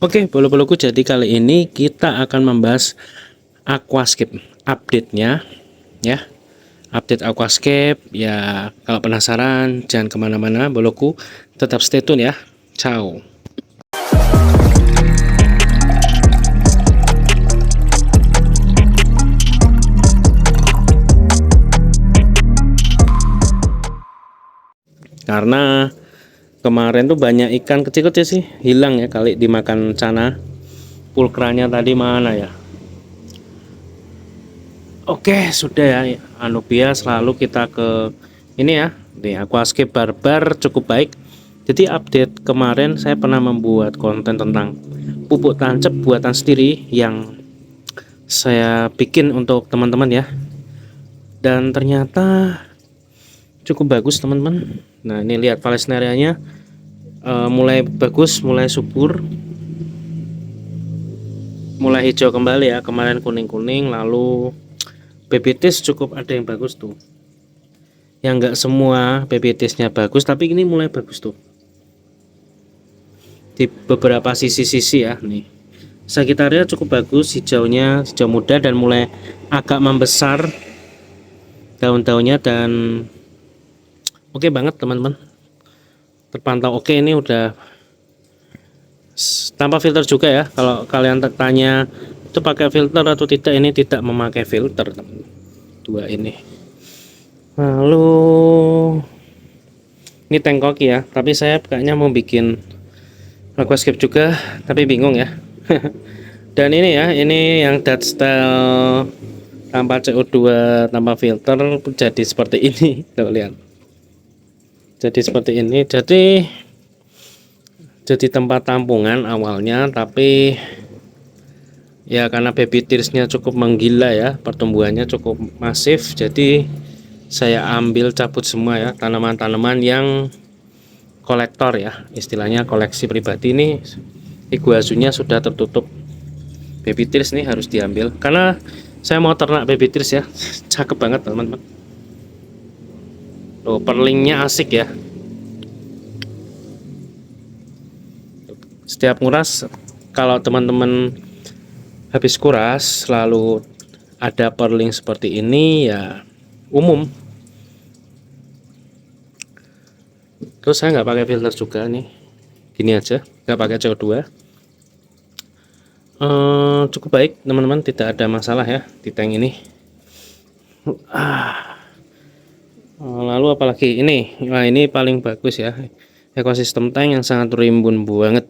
Oke, bolo-boloku, jadi kali ini kita akan membahas Aquascape update-nya ya. Update Aquascape ya. Kalau penasaran jangan kemana-mana boloku, tetap stay tune ya. Ciao. Karena kemarin tuh banyak ikan kecil-kecil sih hilang ya, kali dimakan cana. Pulkranya tadi mana ya? Oke, sudah ya. Anubia selalu kita ke ini ya. Di Aquascape Barbar cukup baik. Jadi update kemarin saya pernah membuat konten tentang pupuk tancap buatan sendiri yang saya bikin untuk teman-teman ya. Dan ternyata cukup bagus teman-teman. Nah, ini lihat valesnerianya mulai bagus, mulai subur, mulai hijau kembali ya. Kemarin kuning-kuning, lalu babytis cukup ada yang bagus tuh. Yang enggak semua babytisnya bagus, tapi ini mulai bagus tuh di beberapa sisi-sisi ya. Nih sekitarnya cukup bagus, hijaunya hijau muda dan mulai agak membesar daun-daunnya dan oke banget teman-teman, terpantau oke. Ini udah tanpa filter juga ya. Kalau kalian tanya itu pakai filter atau tidak, ini tidak memakai filter teman-teman, dua ini. Lalu ini tengkoki ya, tapi saya kayaknya mau bikin Aquascape juga tapi bingung ya. Dan ini ya, ini yang dead style tanpa CO2 tanpa filter jadi seperti ini tuh, lihat. Jadi seperti ini, jadi tempat tampungan awalnya, tapi ya karena baby tearsnya cukup menggila ya, pertumbuhannya cukup masif, jadi saya ambil cabut semua ya, tanaman-tanaman yang kolektor ya, istilahnya koleksi pribadi. Ini iguazunya sudah tertutup, baby tears nih harus diambil karena saya mau ternak baby tears ya. Cakep banget teman-teman. Tuh perlingnya asik ya. Setiap nguras, kalau teman-teman habis kuras lalu ada perling seperti ini ya umum. Terus saya nggak pakai filter juga nih, gini aja, nggak pakai CO2. Cukup baik teman-teman, tidak ada masalah ya di tank ini. Lalu apalagi ini, nah ini paling bagus ya, ekosistem tank yang sangat rimbun banget.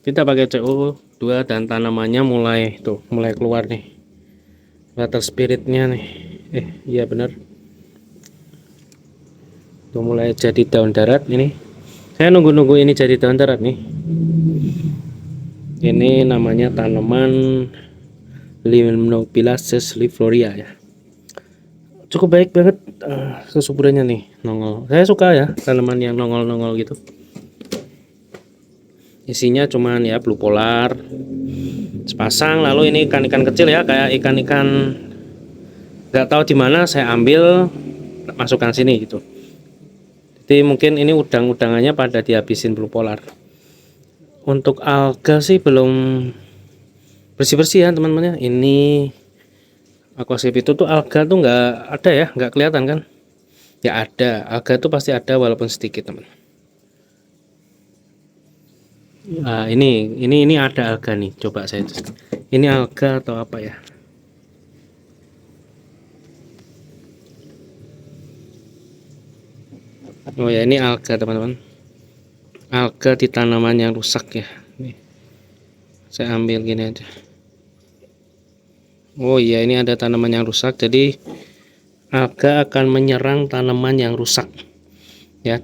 Kita pakai CO2 dan tanamannya mulai tuh, mulai keluar nih water spiritnya nih. Iya benar, tuh mulai jadi daun darat. Ini saya nunggu-nunggu ini jadi daun darat nih. Ini namanya tanaman Limnopilaceae liefloria ya. Cukup baik banget kesuburannya nih, nongol. Saya suka ya tanaman yang nongol-nongol gitu. Isinya cuman ya blue polar sepasang. Lalu ini ikan-ikan kecil ya, kayak ikan-ikan nggak tahu di mana saya ambil masukkan sini gitu. Jadi mungkin ini udang-udangannya pada dihabisin blue polar. Untuk alga sih belum bersih-bersih ya teman-teman ya. Ini Aquascape itu tuh alga tuh nggak ada ya, nggak kelihatan kan ya. Ada alga tuh pasti ada walaupun sedikit teman. Nah, ini ada alga nih, coba saya ini alga atau apa ya. Oh ya, ini alga teman-teman, alga di tanaman yang rusak ya. Nih, saya ambil gini aja. Oh iya, ini ada tanaman yang rusak, jadi alga akan menyerang tanaman yang rusak ya.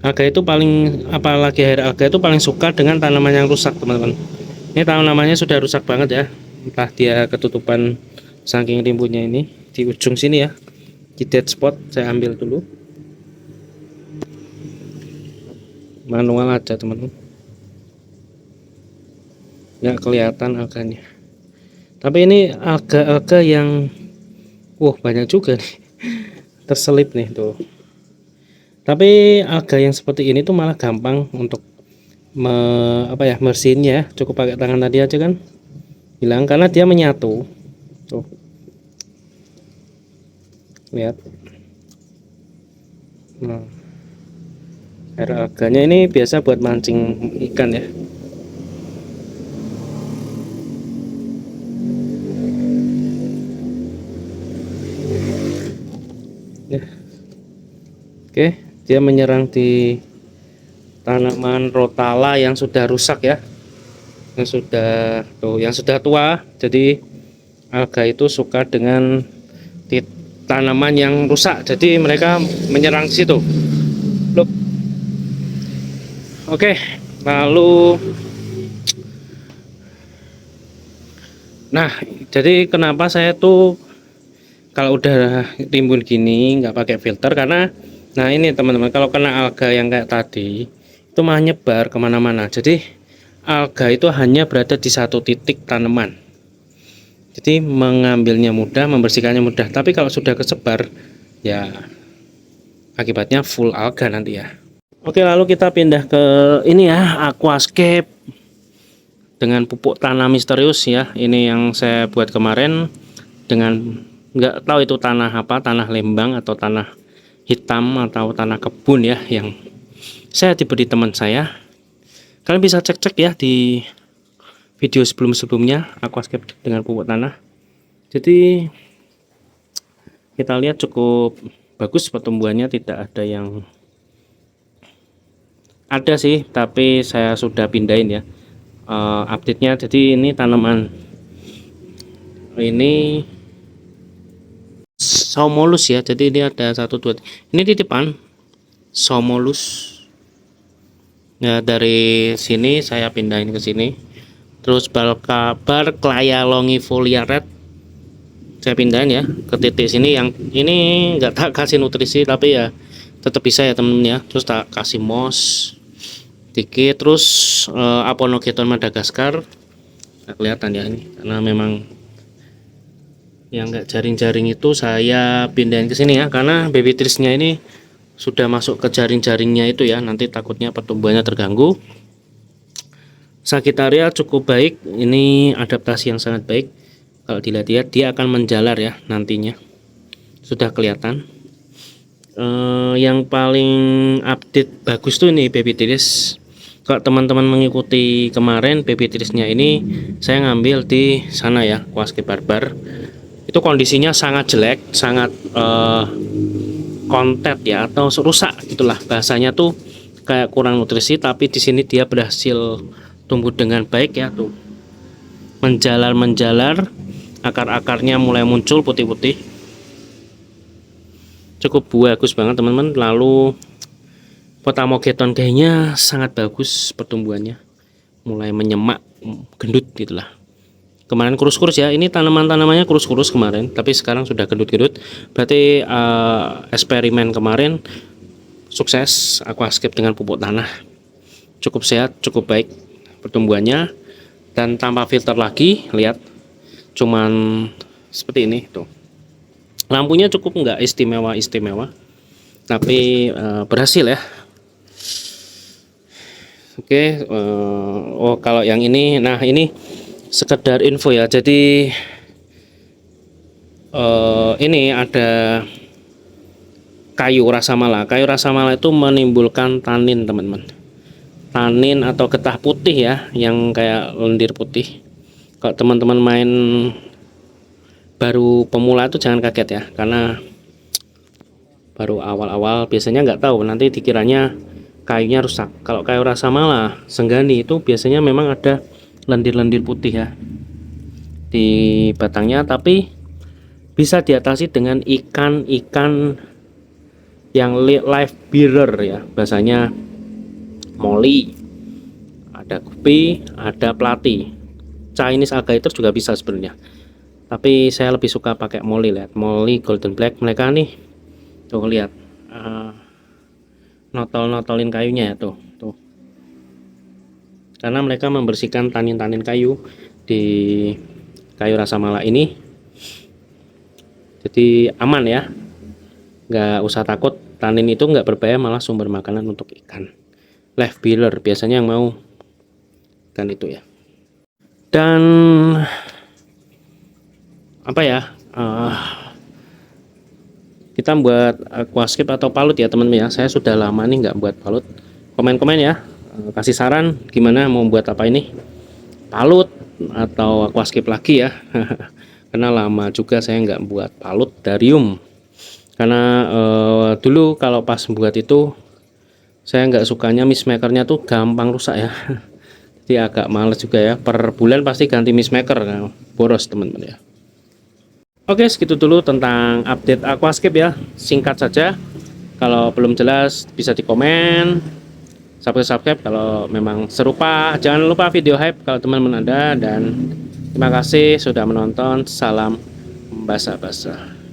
Alga itu paling, apalagi air alga itu paling suka dengan tanaman yang rusak teman-teman. Ini tanamannya sudah rusak banget ya, entah dia ketutupan saking rimbunnya. Ini di ujung sini ya, di dead spot. Saya ambil dulu, manual aja teman-teman, nggak kelihatan alganya. Tapi ini alga-alga yang banyak juga nih, terselip nih tuh. Tapi alga yang seperti ini tuh malah gampang untuk bersihinnya ya, cukup pakai tangan tadi aja kan hilang karena dia menyatu. Tuh, lihat. Nah, air alganya ini biasa buat mancing ikan ya. Oke, dia menyerang di tanaman rotala yang sudah rusak ya, yang sudah tua. Jadi alga itu suka dengan tanaman yang rusak, jadi mereka menyerang situ. Loh. Oke, lalu nah, jadi kenapa saya tuh kalau udah timbun gini nggak pakai filter, karena nah ini teman-teman, kalau kena alga yang kayak tadi itu malah nyebar kemana-mana. Jadi alga itu hanya berada di satu titik tanaman, jadi mengambilnya mudah, membersihkannya mudah. Tapi kalau sudah kesebar ya akibatnya full alga nanti ya. Oke, lalu kita pindah ke ini ya, aquascape dengan pupuk tanah misterius ya. Ini yang saya buat kemarin dengan nggak tahu itu tanah apa, tanah lembang atau tanah hitam atau tanah kebun ya, yang saya diberi teman saya. Kalian bisa cek-cek ya di video sebelum-sebelumnya aquascape dengan pupuk tanah. Jadi kita lihat cukup bagus pertumbuhannya, tidak ada yang ada sih, tapi saya sudah pindahin ya update-nya. Jadi ini tanaman ini Somolus ya, jadi ini ada 1, 2, ini titipan Somolus ya. Dari sini saya pindahin ke sini. Terus Barclaya longifolia red saya pindahin ya ke titik sini. Yang ini nggak tak kasih nutrisi, tapi ya tetap bisa ya temen ya. Terus tak kasih moss dikit. Terus Aponogeton Madagaskar nggak kelihatan ya ini, karena memang yang nggak jaring-jaring itu saya pindahin ke sini ya, karena baby trees-nya ini sudah masuk ke jaring-jaringnya itu ya, nanti takutnya pertumbuhannya terganggu. Sagittaria cukup baik, ini adaptasi yang sangat baik. Kalau dilihat dia akan menjalar ya nantinya, sudah kelihatan. Yang paling update bagus tuh ini baby trees. Kalau teman-teman mengikuti kemarin, baby trees-nya ini saya ngambil di sana ya, Aquascape Barbar. Itu kondisinya sangat jelek, sangat kontet ya, atau rusak gitulah bahasanya, tuh kayak kurang nutrisi. Tapi di sini dia berhasil tumbuh dengan baik ya, tuh menjalar, akar-akarnya mulai muncul putih-putih, cukup bagus banget teman-teman. Lalu Potamogeton kayaknya sangat bagus pertumbuhannya, mulai menyemak, gendut gitulah. Kemarin kurus-kurus ya, ini tanaman-tanamannya kurus-kurus kemarin, tapi sekarang sudah gendut-gendut. Berarti eksperimen kemarin sukses, aquascape dengan pupuk tanah, cukup sehat, cukup baik pertumbuhannya, dan tanpa filter lagi. Lihat, cuman seperti ini tuh. Lampunya cukup nggak istimewa, tapi berhasil ya. Oke, oh kalau yang ini, nah ini sekedar info ya. Jadi ini ada kayu rasamala. Kayu rasamala itu menimbulkan tanin teman-teman, tanin atau getah putih ya, yang kayak lendir putih. Kalau teman-teman main baru pemula itu jangan kaget ya, karena baru awal-awal biasanya nggak tahu, nanti dikiranya kayunya rusak. Kalau kayu rasamala senggani itu biasanya memang ada lendir-lendir putih ya di batangnya, tapi bisa diatasi dengan ikan-ikan yang live bearer ya, bahasanya molly, ada guppy, ada platy, Chinese alligator juga bisa sebenarnya, tapi saya lebih suka pakai molly. Lihat, molly golden black, mereka nih tuh, lihat notol-notolin kayunya ya, tuh karena mereka membersihkan tanin-tanin kayu di kayu rasamala ini. Jadi aman ya, nggak usah takut, tanin itu nggak berbahaya, malah sumber makanan untuk ikan. Live bearer biasanya yang mau kan itu ya. Dan apa ya, kita buat aquascape atau palut ya teman-teman ya. Saya sudah lama nih nggak buat palut. Komen-komen ya, kasih saran gimana mau buat apa ini, palut atau aquascape lagi ya. Karena lama juga saya nggak buat palut darium, karena dulu kalau pas buat itu saya nggak sukanya mist makernya tuh gampang rusak ya. Jadi agak males juga ya, per bulan pasti ganti mist maker, nah, boros teman-teman ya. Oke, segitu dulu tentang update aquascape ya, singkat saja. Kalau belum jelas bisa di komen, subscribe kalau memang serupa. Jangan lupa video hype kalau teman-teman ada, dan terima kasih sudah menonton. Salam basah-basah.